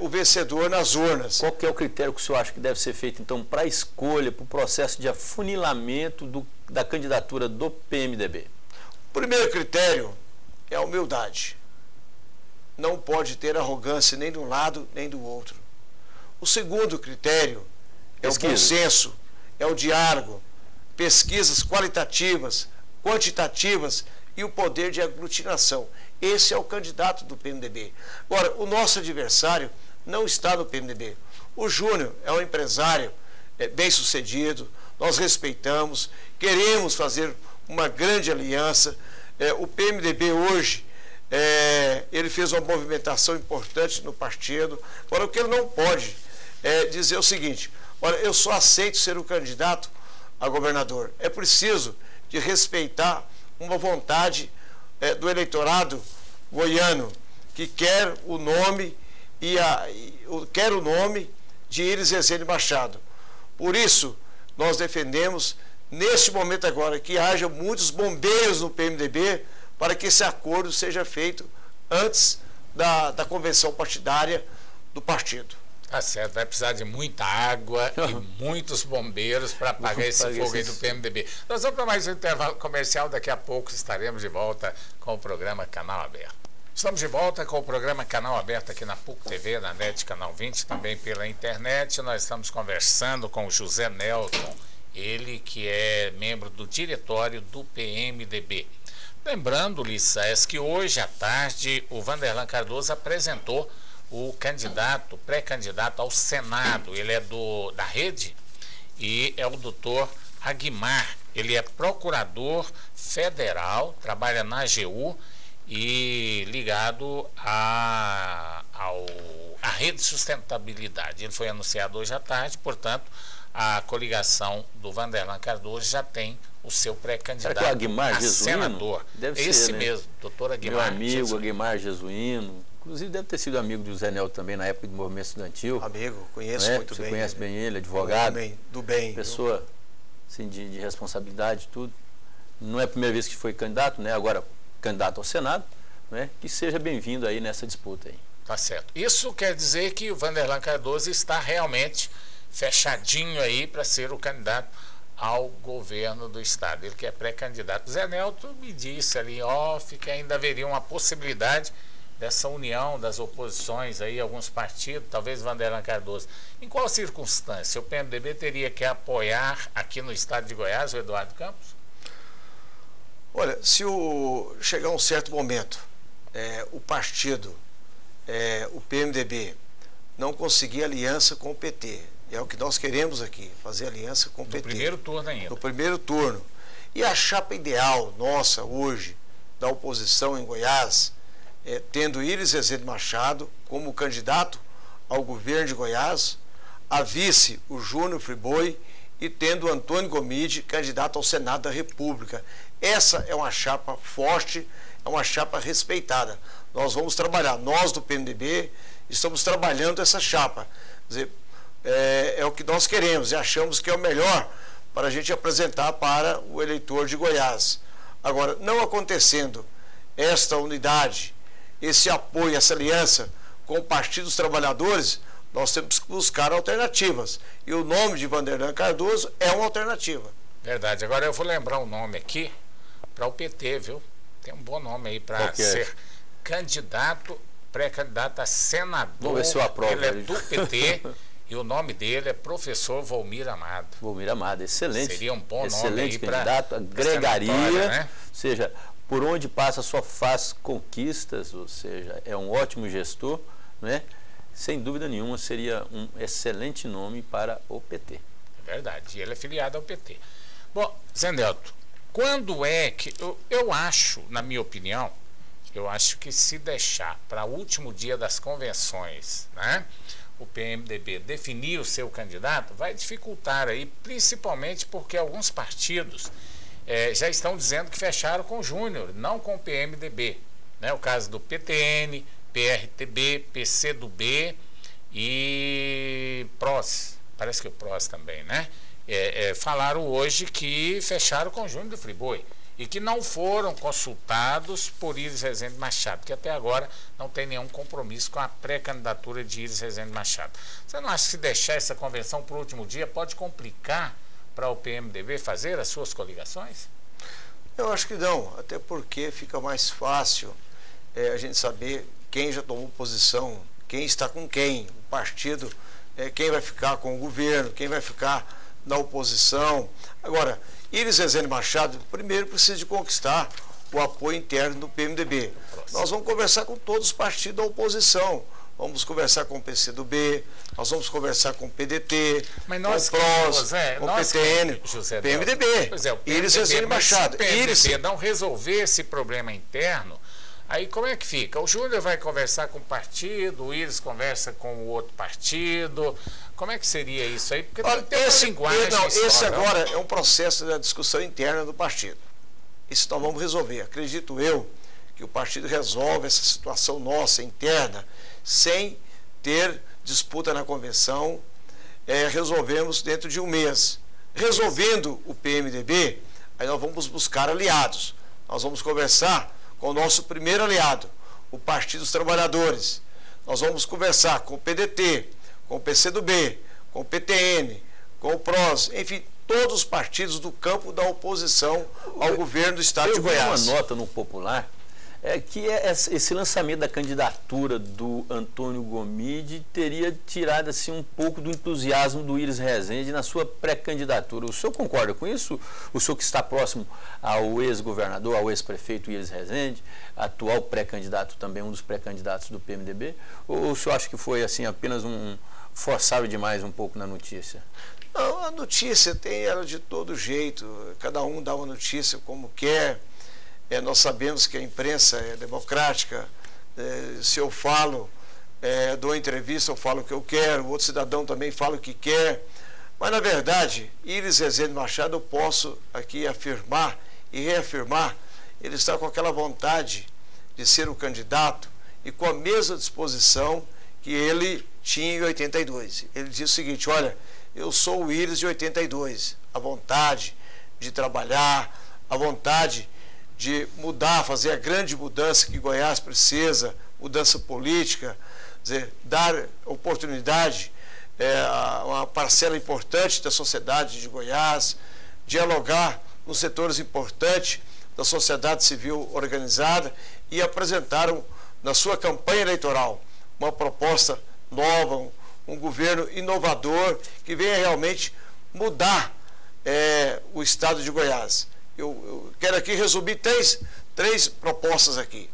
Speaker 2: o vencedor nas urnas.
Speaker 3: Qual que é o critério que o senhor acha que deve ser feito, então, para a escolha, para o processo de afunilamento da candidatura do PMDB?
Speaker 2: O primeiro critério é a humildade. Não pode ter arrogância nem de um lado nem do outro. O segundo critério é o bom senso, é o diálogo, pesquisas qualitativas, quantitativas e o poder de aglutinação. Esse é o candidato do PMDB. Agora, o nosso adversário não está no PMDB. O Júnior é um empresário bem-sucedido, nós respeitamos, queremos fazer uma grande aliança. O PMDB hoje, ele fez uma movimentação importante no partido. Agora, o que ele não pode dizer o seguinte: olha, eu só aceito ser o candidato a governador. É preciso de respeitar uma vontade do eleitorado goiano, que quer o nome quer o nome de Iris Rezende Machado. Por isso, nós defendemos, neste momento agora, que haja muitos bombeiros no PMDB para que esse acordo seja feito antes da convenção partidária do partido.
Speaker 1: Tá certo, vai precisar de muita água e muitos bombeiros para apagar esse fogo aí do PMDB. Nós vamos para mais um intervalo comercial, daqui a pouco estaremos de volta com o programa Canal Aberto. Estamos de volta com o programa Canal Aberto aqui na PUC TV, na NET Canal 20, também pela internet. Nós estamos conversando com o José Nelton, ele que é membro do diretório do PMDB. Lembrando, Lissés, que hoje à tarde o Vanderlan Cardoso apresentou o pré-candidato ao Senado. Ele é da Rede e é o doutor Aguimar. Ele é procurador federal, trabalha na AGU e ligado à Rede Sustentabilidade. Ele foi anunciado hoje à tarde, portanto, a coligação do Vanderlan Cardoso já tem o seu pré-candidato a senador.
Speaker 3: Deve
Speaker 1: Esse
Speaker 3: ser, né?
Speaker 1: mesmo, doutor Aguimar.
Speaker 3: Meu amigo Jesuíno. Aguimar Jesuíno. Inclusive deve ter sido amigo de José Nelton também na época do movimento estudantil.
Speaker 2: Amigo, conheço muito bem.
Speaker 3: Você conhece bem ele, advogado.
Speaker 2: Do bem.
Speaker 3: Pessoa assim, de responsabilidade, tudo. Não é a primeira vez que foi candidato, né? Agora candidato ao Senado, né? Que seja bem-vindo aí nessa disputa aí.
Speaker 1: Tá certo. Isso quer dizer que o Vanderlan Cardoso está realmente fechadinho aí para ser o candidato ao governo do estado. Ele que é pré-candidato. Zé Nelton me disse ali em off que ainda haveria uma possibilidade dessa união das oposições aí, alguns partidos, talvez Vanderlan Cardoso. Em qual circunstância o PMDB teria que apoiar aqui no estado de Goiás o Eduardo Campos?
Speaker 2: Olha, se chegar um certo momento, o partido, o PMDB, não conseguir aliança com o PT, é o que nós queremos aqui, fazer aliança com o PT.
Speaker 1: No primeiro turno ainda.
Speaker 2: No primeiro turno. E a chapa ideal nossa hoje, da oposição em Goiás, tendo Iris Rezende Machado como candidato ao governo de Goiás, a vice o Júnior Friboi e tendo o Antônio Gomide candidato ao Senado da República. Essa é uma chapa forte, é uma chapa respeitada. Nós vamos trabalhar, nós do PMDB estamos trabalhando essa chapa. Quer dizer, é o que nós queremos e achamos que é o melhor para a gente apresentar para o eleitor de Goiás. Agora, não acontecendo esta unidade, esse apoio, essa aliança com o Partido dos Trabalhadores, nós temos que buscar alternativas. E o nome de Vanderlan Cardoso é uma alternativa.
Speaker 1: Verdade. Agora eu vou lembrar um nome aqui para o PT, viu? Tem um bom nome aí para ser candidato, pré-candidato a senador.
Speaker 3: Vamos ver se eu aprovo.
Speaker 1: Ele é do PT e o nome dele é professor Volmir Amado.
Speaker 3: Volmir Amado, excelente.
Speaker 1: Seria um bom
Speaker 3: nome
Speaker 1: aí para
Speaker 3: candidato, agregaria,
Speaker 1: né?
Speaker 3: Ou seja, por onde passa só faz conquistas, ou seja, é um ótimo gestor, né? Sem dúvida nenhuma seria um excelente nome para o PT.
Speaker 1: É verdade, e ele é filiado ao PT. Bom, Zé Nelton, quando é que... Eu acho, na minha opinião, eu acho que se deixar para o último dia das convenções, né, o PMDB definir o seu candidato, vai dificultar aí, principalmente porque alguns partidos já estão dizendo que fecharam com o Júnior, não com o PMDB. Né? O caso do PTN, PRTB, PCdoB e PROS. Parece que o PROS também, né? Falaram hoje que fecharam com o Júnior do Friboi e que não foram consultados por Iris Rezende Machado, que até agora não tem nenhum compromisso com a pré-candidatura de Iris Rezende Machado. Você não acha que se deixar essa convenção para o último dia pode complicar para o PMDB fazer as suas coligações?
Speaker 2: Eu acho que não, até porque fica mais fácil a gente saber quem já tomou posição, quem está com quem, o partido, quem vai ficar com o governo, quem vai ficar na oposição. Agora, Iris Rezende Machado, primeiro precisa de conquistar o apoio interno do PMDB. Nós vamos conversar com todos os partidos da oposição. Vamos conversar com o PCdoB, nós vamos conversar com o PDT, com o PROS, com o PTN, PMDB.
Speaker 1: Pois é, o PMDB,
Speaker 2: Iris Rezende Machado.
Speaker 1: Se o PMDB não resolver esse problema interno, aí como é que fica? O Júnior vai conversar com o partido, o Iris conversa com o outro partido. Como é que seria isso aí? Porque tem uma linguagem
Speaker 2: esse agora é um processo da discussão interna do partido. Isso nós vamos resolver. Acredito eu que o partido resolve essa situação nossa interna sem ter disputa na convenção. Resolvemos dentro de um mês. Resolvendo o PMDB, aí nós vamos buscar aliados. Nós vamos conversar com o nosso primeiro aliado, o Partido dos Trabalhadores. Nós vamos conversar com o PDT, com o PCdoB, com o PTN, com o PROS, enfim, todos os partidos do campo da oposição ao governo do Estado de Goiás.
Speaker 3: Eu vi uma nota no Popular que esse lançamento da candidatura do Antônio Gomide teria tirado assim, um pouco do entusiasmo do Iris Rezende na sua pré-candidatura. O senhor concorda com isso? O senhor que está próximo ao ex-governador, ao ex-prefeito Iris Rezende, atual pré-candidato também, um dos pré-candidatos do PMDB? Ou o senhor acha que foi assim, apenas forçaram demais um pouco na notícia?
Speaker 2: Não, a notícia tem ela de todo jeito, cada um dá uma notícia como quer. Nós sabemos que a imprensa é democrática. Se eu falo, dou entrevista, eu falo o que eu quero, o outro cidadão também fala o que quer. Mas, na verdade, Iris Rezende Machado, eu posso aqui afirmar e reafirmar, ele está com aquela vontade de ser o candidato e com a mesma disposição que ele tinha em 82. Ele disse o seguinte: olha, eu sou o Iris de 82, a vontade de trabalhar, a vontade de mudar, fazer a grande mudança que Goiás precisa, mudança política, dizer, dar oportunidade a uma parcela importante da sociedade de Goiás, dialogar com setores importantes da sociedade civil organizada, e apresentaram na sua campanha eleitoral uma proposta nova, um governo inovador que venha realmente mudar o estado de Goiás. Eu quero aqui resumir três propostas aqui,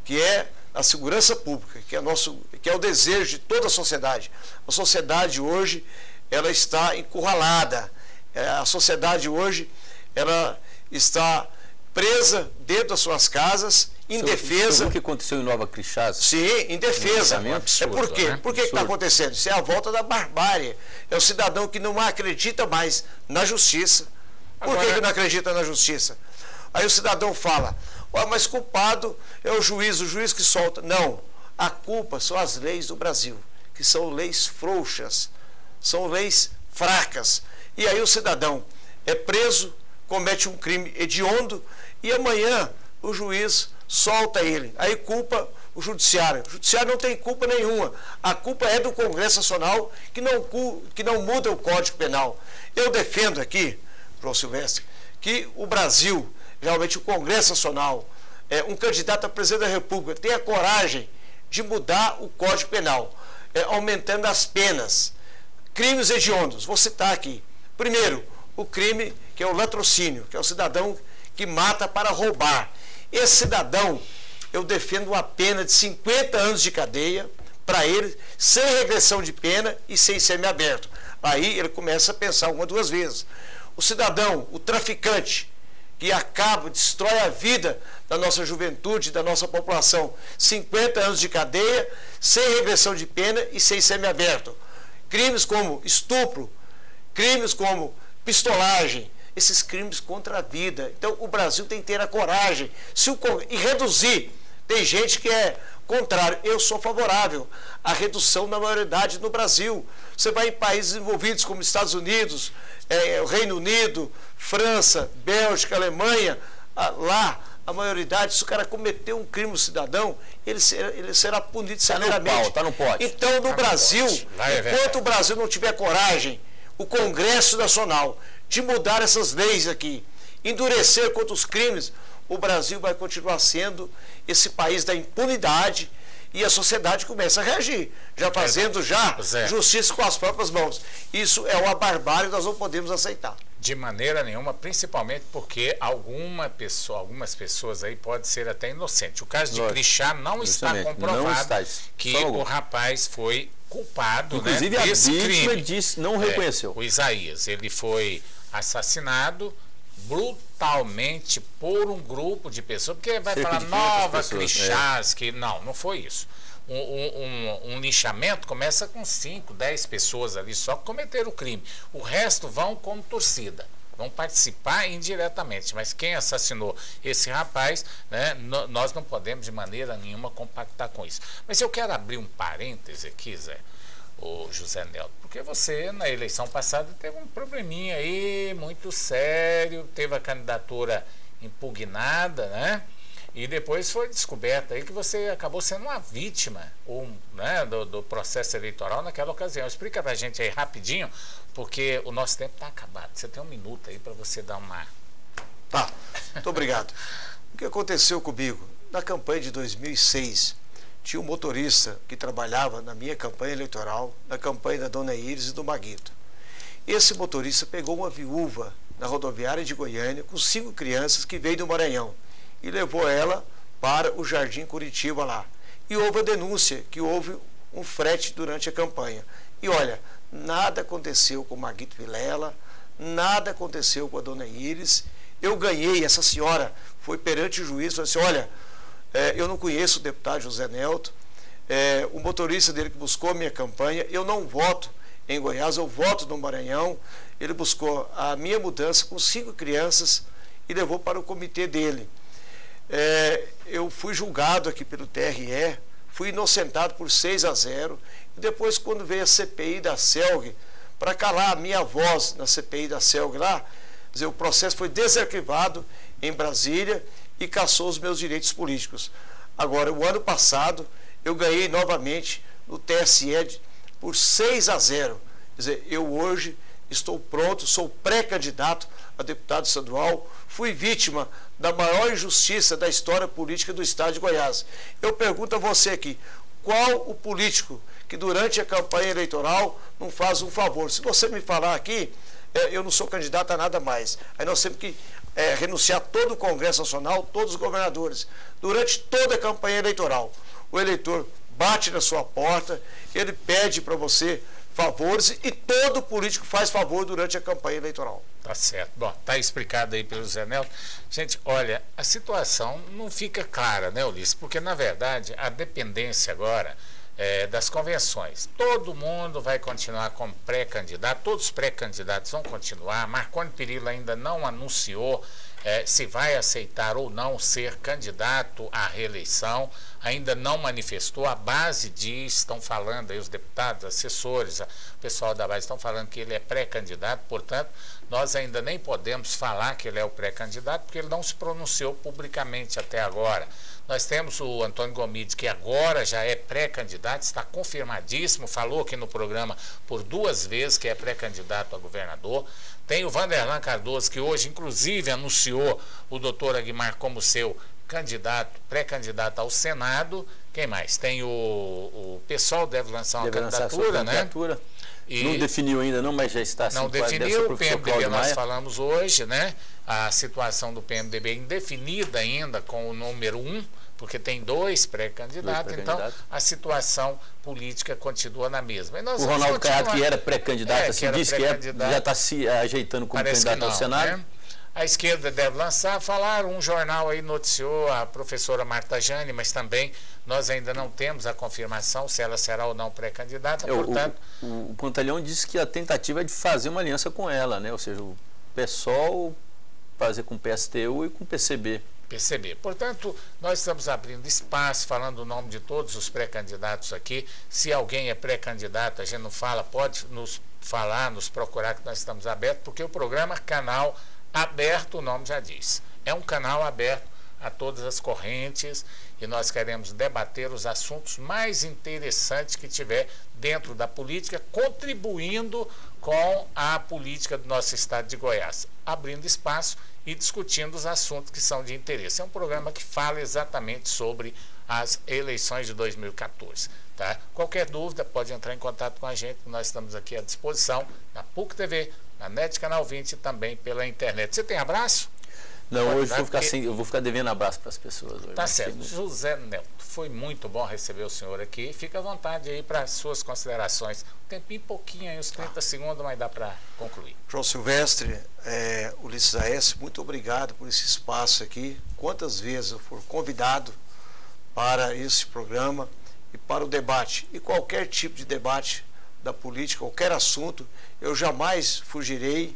Speaker 2: que é a segurança pública, que é o desejo de toda a sociedade. A sociedade hoje, ela está encurralada. A sociedade hoje, ela está presa dentro das suas casas, indefesa.
Speaker 3: Você viu o que aconteceu em Nova Crixás?
Speaker 2: Sim, indefesa.
Speaker 3: Absurdo,
Speaker 2: por quê?
Speaker 3: Né?
Speaker 2: Por que está acontecendo? Isso é a volta da barbárie. É o cidadão que não acredita mais na justiça. Por que não acredita na justiça? Aí o cidadão fala: mas culpado é o juiz que solta. Não, a culpa são as leis do Brasil, que são leis frouxas, são leis fracas. E aí o cidadão é preso, comete um crime hediondo, e amanhã o juiz solta ele. Aí culpa o judiciário. O judiciário não tem culpa nenhuma. A culpa é do Congresso Nacional, que não muda o Código Penal. Eu defendo aqui, João Silvestre, que o Brasil, realmente o Congresso Nacional, um candidato a presidente da República, tenha coragem de mudar o Código Penal, aumentando as penas. Crimes hediondos, vou citar aqui. Primeiro, o crime que é o latrocínio, que é o cidadão que mata para roubar. Esse cidadão, eu defendo uma pena de 50 anos de cadeia para ele, sem regressão de pena e sem semiaberto. Aí ele começa a pensar uma, duas vezes. O cidadão, o traficante, que destrói a vida da nossa juventude, da nossa população, 50 anos de cadeia, sem regressão de pena e sem semiaberto. Crimes como estupro, crimes como pistolagem, esses crimes contra a vida. Então, o Brasil tem que ter a coragem e reduzir. Tem gente que é contrário. Eu sou favorável à redução da maioridade no Brasil. Você vai em países envolvidos como Estados Unidos, o Reino Unido, França, Bélgica, Alemanha, lá a maioridade, se o cara cometeu um crime cidadão, ele será punido severamente.
Speaker 3: Está no pote.
Speaker 2: Então, no Brasil, enquanto o Brasil não tiver coragem, o Congresso Nacional, de mudar essas leis aqui, endurecer contra os crimes, o Brasil vai continuar sendo esse país da impunidade e a sociedade começa a reagir, já fazendo justiça com as próprias mãos. Isso é uma barbárie, nós não podemos aceitar.
Speaker 1: De maneira nenhuma, principalmente porque algumas pessoas aí podem ser até inocentes. O caso de Crixá não está comprovado que o rapaz foi culpado,
Speaker 3: inclusive,
Speaker 1: né,
Speaker 3: desse crime. A vítima disse, não reconheceu.
Speaker 1: O Isaías, ele foi assassinado brutalmente por um grupo de pessoas, porque vai falar Nova Crixás, que não foi isso. Um linchamento começa com 5, 10 pessoas ali só que cometeram o crime. O resto vão como torcida, vão participar indiretamente. Mas quem assassinou esse rapaz, né, nós não podemos de maneira nenhuma compactar com isso. Mas eu quero abrir um parêntese aqui, Zé, o José Neldo, porque você na eleição passada teve um probleminha aí muito sério, teve a candidatura impugnada, né? E depois foi descoberto aí que você acabou sendo uma vítima né, do processo eleitoral naquela ocasião. Explica pra gente aí rapidinho, porque o nosso tempo está acabado. Você tem um minuto aí para você dar uma...
Speaker 2: Tá, muito obrigado. O que aconteceu comigo? Na campanha de 2006, tinha um motorista que trabalhava na minha campanha eleitoral, na campanha da Dona Iris e do Maguito. Esse motorista pegou uma viúva na rodoviária de Goiânia com 5 crianças que veio do Maranhão e levou ela para o Jardim Curitiba lá. E houve a denúncia que houve um frete durante a campanha. E olha, nada aconteceu com o Maguito Vilela, nada aconteceu com a Dona Iris. Eu ganhei, essa senhora foi perante o juiz, falou assim, olha, eu não conheço o deputado José Nelto, o motorista dele que buscou a minha campanha, eu não voto em Goiás, eu voto no Maranhão. Ele buscou a minha mudança com 5 crianças e levou para o comitê dele. Eu fui julgado aqui pelo TRE, fui inocentado por 6-0, e depois, quando veio a CPI da CELG, para calar a minha voz na CPI da CELG lá, quer dizer, o processo foi desarquivado em Brasília e cassou os meus direitos políticos. Agora, o ano passado, eu ganhei novamente no TSE por 6-0. Quer dizer, eu hoje estou pronto, sou pré-candidato a deputado estadual, fui vítima da maior injustiça da história política do estado de Goiás. Eu pergunto a você aqui, qual o político que durante a campanha eleitoral não faz um favor? Se você me falar aqui, eu não sou candidato a nada mais. Aí nós temos que renunciar todo o Congresso Nacional, todos os governadores. Durante toda a campanha eleitoral, o eleitor bate na sua porta, ele pede para você favores e todo político faz favor durante a campanha eleitoral.
Speaker 1: Tá certo. Bom, tá explicado aí pelo Zé Nelto. Gente, olha, a situação não fica clara, né, Ulisses? Porque, na verdade, a dependência agora das convenções. Todo mundo vai continuar como pré-candidato, todos os pré-candidatos vão continuar. Marconi Perillo ainda não anunciou se vai aceitar ou não ser candidato à reeleição, ainda não manifestou. A base diz, estão falando aí os deputados, assessores, o pessoal da base estão falando que ele é pré-candidato, portanto, nós ainda nem podemos falar que ele é o pré-candidato, porque ele não se pronunciou publicamente até agora. Nós temos o Antônio Gomide, que agora já é pré-candidato, está confirmadíssimo, falou aqui no programa por 2 vezes que é pré-candidato a governador. Tem o Vanderlan Cardoso, que hoje, inclusive, anunciou o doutor Aguimar como seu candidato, pré-candidato ao Senado. Quem mais? Tem o pessoal deve lançar uma candidatura, né?
Speaker 3: E não definiu ainda não, mas já está assim.
Speaker 1: Não definiu, o PMDB nós falamos hoje, né? A situação do PMDB é indefinida ainda com o número 1, porque tem 2 pré-candidatos, então a situação política continua na mesma. E nós
Speaker 3: o Ronaldo Caiado, que era pré-candidato, assim, disse que já está se ajeitando como candidato ao Senado.
Speaker 1: Né? A esquerda deve lançar, um jornal aí noticiou a professora Marta Jane, mas também nós ainda não temos a confirmação se ela será ou não pré-candidata, portanto...
Speaker 3: O Pantalhão disse que a tentativa é de fazer uma aliança com ela, né? Ou seja, PSOL, fazer com o PSTU e com o PCB.
Speaker 1: Portanto, nós estamos abrindo espaço, falando o nome de todos os pré-candidatos aqui. Se alguém é pré-candidato, a gente não fala, pode nos falar, nos procurar, que nós estamos abertos, porque o programa Canal Aberto, o nome já diz. É um canal aberto a todas as correntes e nós queremos debater os assuntos mais interessantes que tiver dentro da política, contribuindo com a política do nosso estado de Goiás, abrindo espaço e discutindo os assuntos que são de interesse. É um programa que fala exatamente sobre as eleições de 2014. Tá? Qualquer dúvida pode entrar em contato com a gente, nós estamos aqui à disposição na PUC TV, na NET Canal 20 e também pela internet. Você tem abraço?
Speaker 3: Não, pode hoje eu vou ficar devendo abraço para as pessoas. Hoje,
Speaker 1: tá certo. José Nelto, foi muito bom receber o senhor aqui. Fica à vontade aí para as suas considerações. Um tempinho, pouquinho aí, uns 30 segundos, mas dá para concluir.
Speaker 2: João Silvestre, Ulisses Aécio, muito obrigado por esse espaço aqui. Quantas vezes eu for convidado para esse programa e para o debate, e qualquer tipo de debate da política, qualquer assunto, eu jamais fugi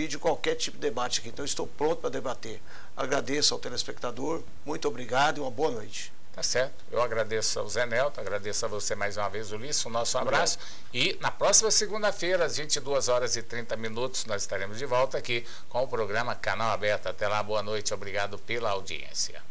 Speaker 2: de qualquer tipo de debate aqui. Então, estou pronto para debater. Agradeço ao telespectador, muito obrigado e uma boa noite.
Speaker 1: Tá certo. Eu agradeço ao Zé Nelto, agradeço a você mais uma vez, Ulisses, o nosso abraço. E na próxima segunda-feira, às 22h30, nós estaremos de volta aqui com o programa Canal Aberto. Até lá, boa noite, obrigado pela audiência.